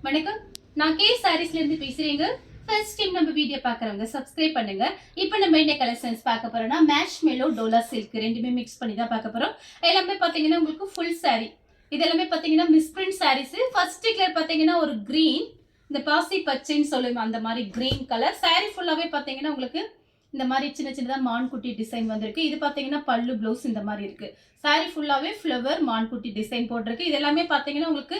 வணக்கம். நான் கே சாரீஸ்ல இருந்து பேசுறேங்க. ஃபர்ஸ்ட் டைம் நம்ம வீடியோ பார்க்கறவங்க சப்ஸ்கிரைப் பண்ணுங்க. இப்போ நம்ம என்ன கலெக்ஷன்ஸ் பார்க்க போறோம்னா மேஷ் மெலோ டோலா சில்க் ரெண்டுமே மிக்ஸ் பண்ணி தான் பார்க்க போறோம். எல்லாமே பாத்தீங்கன்னா உங்களுக்கு ஃபுல் saree. இதெல்லாமே பாத்தீங்கன்னா மிஸ்பிரிண்ட் சாரீஸ். ஃபர்ஸ்ட் கலர் பாத்தீங்கன்னா ஒரு கிரீன், இந்த பாசி பச்சைன்னு சொல்லுவோம் அந்த மாதிரி கிரீன் கலர். saree ஃபுல்லாவே பாத்தீங்கன்னா உங்களுக்கு இந்த மாதிரி சின்ன சின்னதா மான்குட்டி டிசைன் வந்திருக்கு. இது பாத்தீங்கன்னா பல்லு ப்ளவுஸ் இந்த மாதிரி இருக்கு. saree ஃபுல்லாவே ஃப்ளவர் மான்குட்டி டிசைன் போட்டிருக்கு. இது எல்லாமே பாத்தீங்கன்னா உங்களுக்கு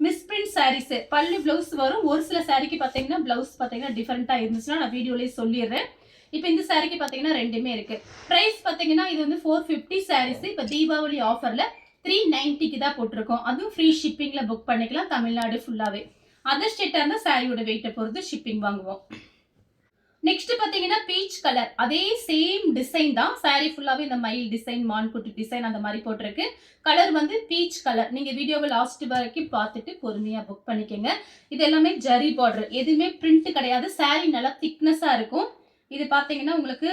மிஸ்பிரிண்ட் சாரீஸ். பல்லு ப்ளவுஸ் வரும். ஒரு சில சாரிக்கு பாத்தீங்கன்னா ப்ளவுஸ் பாத்தீங்கன்னா டிஃபரெண்டா இருந்துச்சுன்னா நான் வீடியோலயே சொல்லிடுறேன். இப்போ இந்த சாரிக்கு பாத்தீங்கன்னா ரெண்டுமே இருக்கு. பிரைஸ் பாத்தீங்கன்னா இது வந்து 450 சாரீஸ். இப்போ தீபாவளி ஆஃபர்ல 390க்கு தான் போட்டிருக்கோம். அதுவும் ஃப்ரீ ஷிப்பிங்ல புக் பண்ணிக்கலாம் தமிழ்நாடு ஃபுல்லாவே. அதர் ஸ்டேட்டா இருந்தா சாரியோட வெயிட்டை பொறுத்து ஷிப்பிங் வாங்குவோம். நெக்ஸ்ட் பாத்தீங்கன்னா பீச் கலர். அதே சேம் டிசைன் தான். saree ஃபுல்லாவே இந்த மயில் டிசைன் மான்குட்டி டிசைன் அந்த மாதிரி போட்டிருக்கு. கலர் வந்து பீச் கலர். நீங்க வீடியோவை லாஸ்ட் வரைக்கும் பார்த்துட்டு பொறுமையா புக் பண்ணிக்கங்க. இது எல்லாமே ஜரி பார்டர், எதுவுமே பிரிண்ட் கிடையாது. saree நல்லா திக்னஸா இருக்கும். இது பாத்தீங்கன்னா உங்களுக்கு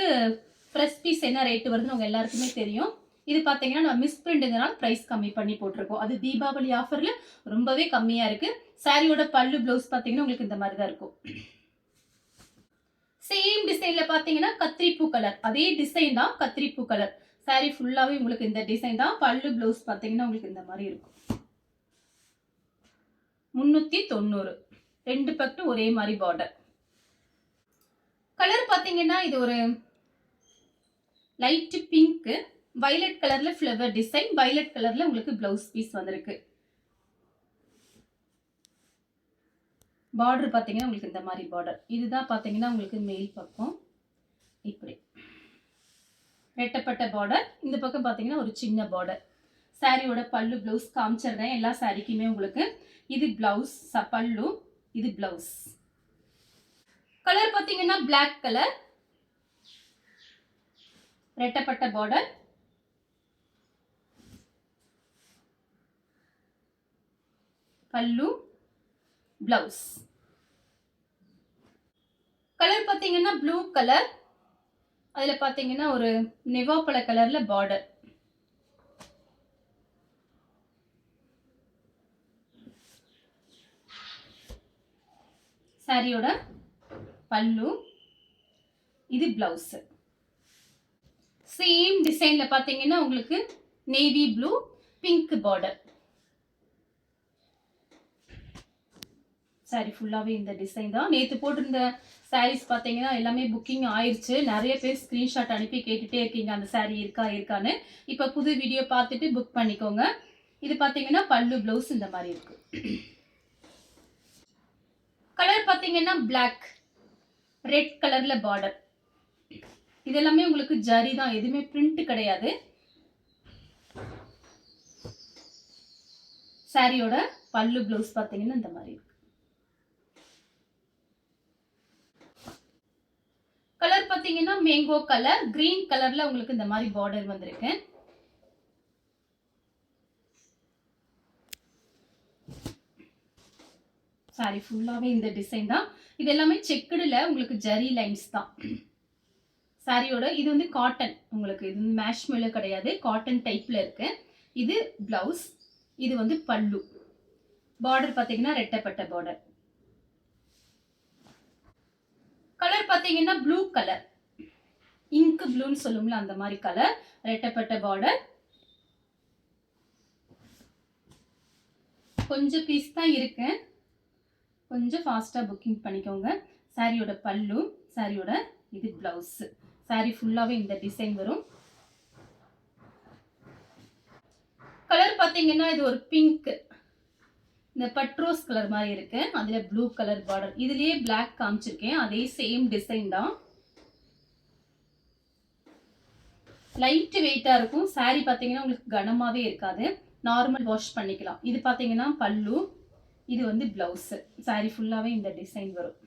ஃப்ரெஷ் பீஸ் என்ன ரேட் வருதுன்னு உங்க எல்லாருக்குமே தெரியும். இது பாத்தீங்கன்னா நம்ம மிஸ் பிரிண்ட்ங்கனால பிரைஸ் கம்மி பண்ணி போட்டிருக்கோம். அது தீபாவளி ஆஃபர்ல ரொம்பவே கம்மியா இருக்கு. சாரியோட பல்லு பிளவுஸ் பாத்தீங்கன்னா உங்களுக்கு இந்த மாதிரி தான் இருக்கும். சேம் டிசைன்ல பாத்தீங்கன்னா கத்திரிப்பூ கலர். அதே டிசைன் தான், கத்திரிப்பூ கலர். saree ஃபுல்லாவே உங்களுக்கு இந்த டிசைன் தான். பல்லு பிளவுஸ் பாத்தீங்கன்னா உங்களுக்கு இந்த மாதிரி இருக்கும். 390. ரெண்டு பக்கம் ஒரே மாதிரி பார்டர். கலர் பாத்தீங்கன்னா இது ஒரு லைட் பிங்க், வயலட் கலர்ல ஃப்ளவர் டிசைன். வயலட் கலர்ல உங்களுக்கு பிளவுஸ் பீஸ் வந்திருக்கு. பார்டர் பாத்தீங்கன்னா உங்களுக்கு இந்த மாதிரி பார்டர். இதுதான் பாத்தீங்கன்னா உங்களுக்கு மேல் பக்கம் இப்படி ரெட்டப்பட்ட பார்டர். இந்த பக்கம் பாத்தீங்கன்னா ஒரு சின்ன பார்டர். சாரியோட பல்லு பிளவுஸ் காமிச்சிடுறேன் எல்லா சாரிக்குமே உங்களுக்கு. இது பிளவுஸ் பல்லு, இது பிளவுஸ். கலர் பாத்தீங்கன்னா பிளாக் கலர், ரெட்டப்பட்ட பார்டர். பல்லு பிளவுஸ். கலர் பாத்தீங்கன்னா ப்ளூ கலர். அதுல பாத்தீங்கன்னா ஒரு நெவாப்பழ கலர்ல பார்டர். சாரியோட பல்லு, இது பிளவுஸ். சேம் டிசைன்ல பாத்தீங்கன்னா உங்களுக்கு navy blue pink border. Sorry ஃபுல்லாவே இந்த டிசைன் தான். நேற்று போட்டிருந்த சாரீஸ் பார்த்தீங்கன்னா எல்லாமே புக்கிங் ஆயிடுச்சு. நிறைய பேர் ஸ்க்ரீன்ஷாட் அனுப்பி கேட்டுட்டே இருக்கீங்க அந்த சாரீ இருக்கான்னு. இப்போ புது வீடியோ பார்த்துட்டு புக் பண்ணிக்கோங்க. இது பார்த்தீங்கன்னா பல்லு பிளவுஸ் இந்த மாதிரி இருக்கு. கலர் பார்த்தீங்கன்னா பிளாக், ரெட் கலர்ல பார்டர். இதெல்லாமே உங்களுக்கு ஜரி தான், எதுவுமே பிரிண்ட் கிடையாது. சாரியோட பல்லு பிளவுஸ் பார்த்தீங்கன்னா இந்த மாதிரி இருக்கு. கலர் பாத்தீங்கன்னா மேங்கோ கலர், கிரீன் கலர்ல உங்களுக்கு இந்த மாதிரி பார்டர் வந்திருக்கு. சாரி ஃபுல்லாவே இந்த டிசைன் தான். இது எல்லாமே செக்குடுல உங்களுக்கு ஜரி லைன்ஸ் தான். சாரியோட இது வந்து காட்டன். உங்களுக்கு இது வந்து மேஷ் மெலோ கிடையாது, காட்டன் டைப்ல இருக்கு. இது பிளவுஸ், இது வந்து பல்லு. பார்டர் பாத்தீங்கன்னா ரெட்டப்பட்ட பார்டர். கலர் பாத்தீங்கன்னா ப்ளூ கலர், இங்க் ப்ளூன்னு சொல்லுவோம்ல அந்த மாதிரி கலர், ரெட்டப்பட்ட பார்டர். கொஞ்சம் பீஸ் தான் இருக்கு, கொஞ்சம் ஃபாஸ்டா புக்கிங் பண்ணிக்கோங்க. சாரியோட பல்லு, சாரியோட இது பிளவுஸ். சாரி ஃபுல்லாவே இந்த டிசைன் வரும். கலர் பாத்தீங்கன்னா இது ஒரு பிங்க், இந்த பட்ரோஸ் கலர் மாதிரி இருக்கு. அதுல ப்ளூ கலர் பார்டர். இதுலயே பிளாக் காமிச்சிருக்கேன், அதே சேம் டிசைன் தான். லைட் வெயிட்டா இருக்கும். சாரி பாத்தீங்கன்னா உங்களுக்கு கனமாவே இருக்காது, நார்மல் வாஷ் பண்ணிக்கலாம். இது பாத்தீங்கன்னா பல்லு, இது வந்து பிளவுஸ். சாரி ஃபுல்லாவே இந்த டிசைன் வரும்.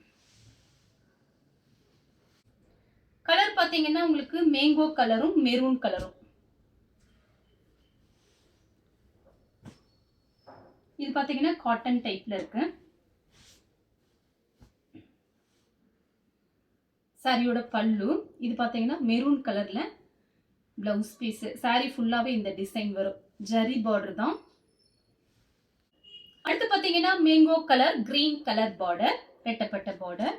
கலர் பாத்தீங்கன்னா உங்களுக்கு மேங்கோ கலரும் மெரூன் கலரும். இது பாத்தீங்கன்னா காட்டன் டைப்ல இருக்கு. சாரியோட பல்லு, இது பாத்தீங்கன்னா மெரூன் கலர்ல பிளவுஸ் பீஸ். சாரி ஃபுல்லாவே இந்த டிசைன் வரும். ஜரி பார்டர் தான். அடுத்து பாத்தீங்கன்னா mango colour green colour border, ரெட்டப்பட்ட பார்டர்.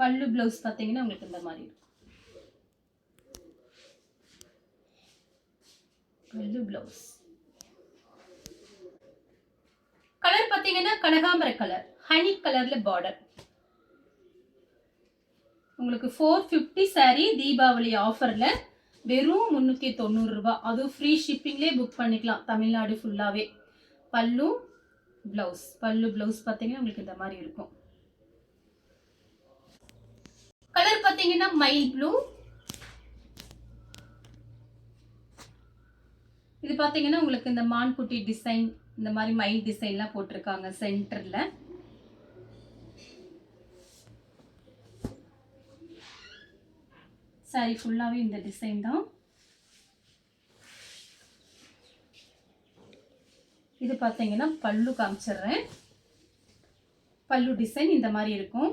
பல்லு பிளவுஸ் பாத்தீங்கன்னா உங்களுக்கு இந்த மாதிரி இருக்கும். பல்லு பிளவுஸ் கலர் பாத்தீங்கன்னா கனகாம்பர கலர், ஹனி கலர்ல பார்டர். உங்களுக்கு 450 சாரி தீபாவளி ஆஃபர்ல வெறும் 390 ரூபாய். அதுவும் ஃப்ரீ ஷிப்பிங்லேயே புக் பண்ணிக்கலாம் தமிழ்நாடு ஃபுல்லாவே. பல்லு பிளவுஸ் பாத்தீங்கன்னா உங்களுக்கு இந்த மாதிரி இருக்கும். கலர் பாத்தீங்கன்னா மைல் ப்ளூ. இது பாத்தீங்கன்னா உங்களுக்கு இந்த மான்குட்டி டிசைன், இந்த மாதிரி மயில் டிசைன்லாம் போட்டிருக்காங்க சென்டர்ல. சாரி ஃபுல்லாவே இந்த டிசைன் தான். இது பாத்தீங்கன்னா பல்லு காமிச்சிடுறேன். பல்லு டிசைன் இந்த மாதிரி இருக்கும்.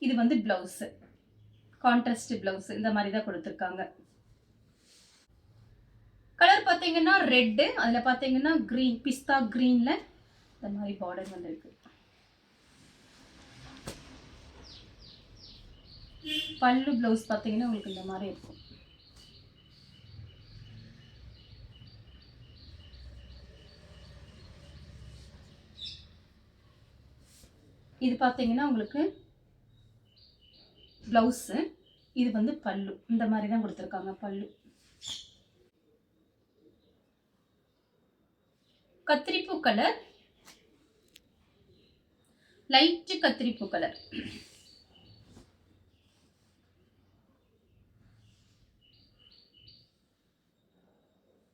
இது வந்து பிளவுஸ், கான்ட்ராஸ்ட் பிளவுஸ் இந்த மாதிரி தான் கொடுத்துருக்காங்க. கலர் பாத்தீங்கன்னா ரெட், அதுல பாத்தீங்கன்னா கிரீன், பிஸ்தா கிரீன்ல இந்த மாதிரி பார்டர் வந்திருக்கு. பல்லு பிளவுஸ் பாத்தீங்கன்னா உங்களுக்கு இந்த மாதிரி இருக்கும். இது பாத்தீங்கன்னா உங்களுக்கு பிளவுஸ், இது வந்து பல்லு இந்த மாதிரி தான் கொடுத்துருக்காங்க. பல்லு கத்திரிப்பூ கலர், லைட் கத்திரிப்பூ கலர்.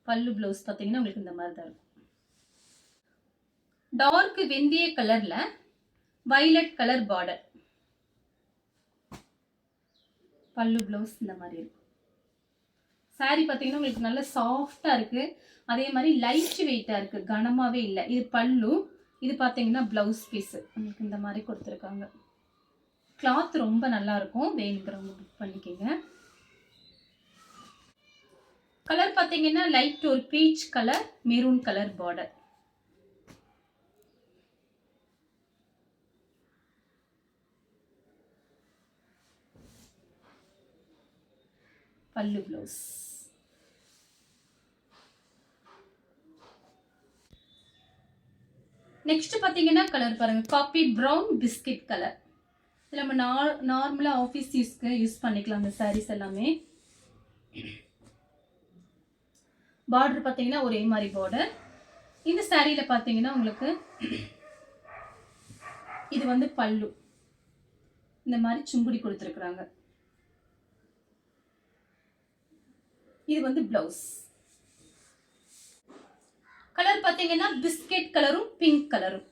பல்லு பிளவுஸ் பாத்தீங்கன்னா உங்களுக்கு இந்த மாதிரி தான் இருக்கும். டார்க் வெந்தய கலர்ல வயலட் கலர் பார்டர். பல்லு பிளவுஸ் இந்த மாதிரி இருக்கும். சாரி பாத்தீங்கன்னா உங்களுக்கு நல்ல சாஃப்டா இருக்கு, அதே மாதிரி லைட் வெயிட்டா இருக்கு, கனமாவே இல்லை. இது பல்லு, இது பாத்தீங்கன்னா பிளவுஸ் பீஸ் உங்களுக்கு இந்த மாதிரி கொடுத்துருக்காங்க. கிளாத் ரொம்ப நல்லா இருக்கும், வேணுங்கிறவங்க புக் பண்ணிக்கோங்க. கலர் பாத்தீங்கன்னா லைட் ஒரு peach colour, maroon colour border. பல்லு பிளவுஸ். நெக்ஸ்ட் பாத்தீங்கன்னா கலர் பாருங்க, காபி பிரவுன் பிஸ்கட் கலர். இது நம்ம நார்மலா ஆஃபீஸ் யூஸ்க்கு யூஸ் பண்ணிக்கலாம். இந்த சாரீஸ் எல்லாமே பார்டர் பாத்தீங்கன்னா ஒரே மாதிரி பார்டர். இந்த சாரியில பாத்தீங்கன்னா உங்களுக்கு இது வந்து பல்லு, இந்த மாதிரி சுங்குடி கொடுத்துருக்குறாங்க. இது வந்து பிளவுஸ். கலர் பாத்தீங்கன்னா பிஸ்கட் கலரும் பிங்க் கலரும்.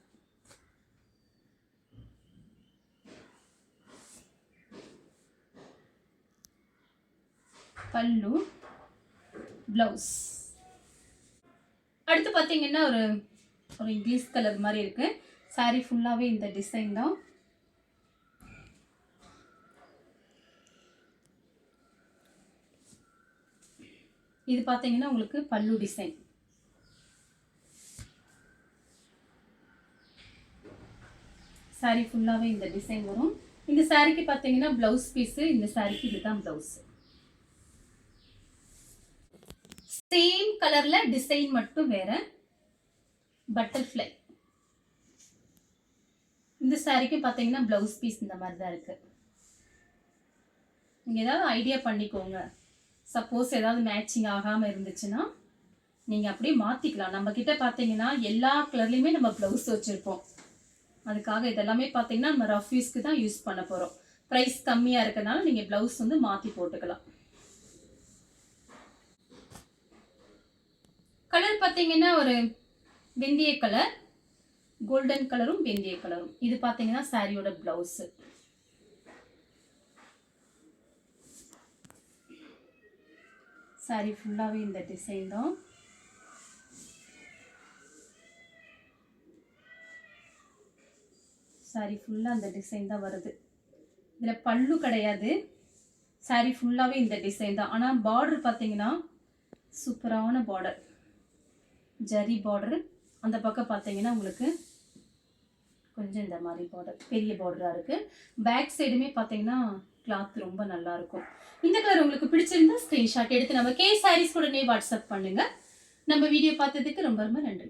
பல்லு பிளவுஸ். அடுத்து பாத்தீங்கன்னா ஒரு இங்கிலீஷ் கலர் மாதிரி இருக்கு. சாரி ஃபுல்லாவே இந்த டிசைன் தான். இது பாத்தீங்கன்னா உங்களுக்கு பல்லு டிசைன். சாரி ஃபுல்லாவே இந்த டிசைன் வரும். இந்த சாரிக்கு பாத்தீங்கன்னா பிளவுஸ் பீஸ், இந்த சாரிக்கு இதுதான் பிளவுஸ். சேம் கலர்ல டிசைன் மட்டும் வேற. பட்டர்ஃப்ளை. இந்த சாரிக்கு பாத்தீங்கன்னா பிளவுஸ் பீஸ் இந்த மாதிரி தான் இருக்கு. நீங்க ஏதாவது ஐடியா பண்ணிக்கோங்க. சப்போஸ் ஏதாவது மேட்சிங் ஆகாம இருந்துச்சுன்னா நீங்க அப்படியே மாத்திக்கலாம். நம்ம கிட்ட பாத்தீங்கன்னா எல்லா கலர்லயுமே நம்ம பிளவுஸ் வச்சிருப்போம். அதுக்காக இதெல்லாமே பாத்தீங்கன்னா நம்ம ரஃப் யூஸ்க்கு தான் யூஸ் பண்ண போறோம். பிரைஸ் கம்மியா இருக்கனால நீங்க பிளவுஸ் வந்து மாத்தி போட்டுக்கலாம். கலர் பாத்தீங்கன்னா ஒரு வெந்தய கலர், கோல்டன் கலரும் வெந்தய கலரும். இது பாத்தீங்கன்னா சாரியோட பிளவுஸ். சாரி ஃபுல்லாவே இந்த டிசைன் தான். சாரி ஃபுல்லா அந்த டிசைன் தான் வருது. இதுல பல்லு கிடையாது, சாரி ஃபுல்லாவே இந்த டிசைன் தான். ஆனா பார்டர் பாத்தீங்கன்னா சூப்பரான பார்டர். ஜரி பார்டர். அந்த பக்கம் பார்த்தீங்கன்னா உங்களுக்கு கொஞ்சம் இந்த மாதிரி பார்டர், பெரிய பார்டராக இருக்குது. பேக் சைடுமே பார்த்தீங்கன்னா கிளாத் ரொம்ப நல்லா இருக்கும். இந்த கலர் உங்களுக்கு பிடிச்சிருந்தா ஸ்க்ரீன்ஷாட் எடுத்து நம்ம கே சாரீஸ் உடனே வாட்ஸ்அப் பண்ணுங்க. நம்ம வீடியோ பார்த்ததுக்கு ரொம்ப ரொம்ப நன்றி.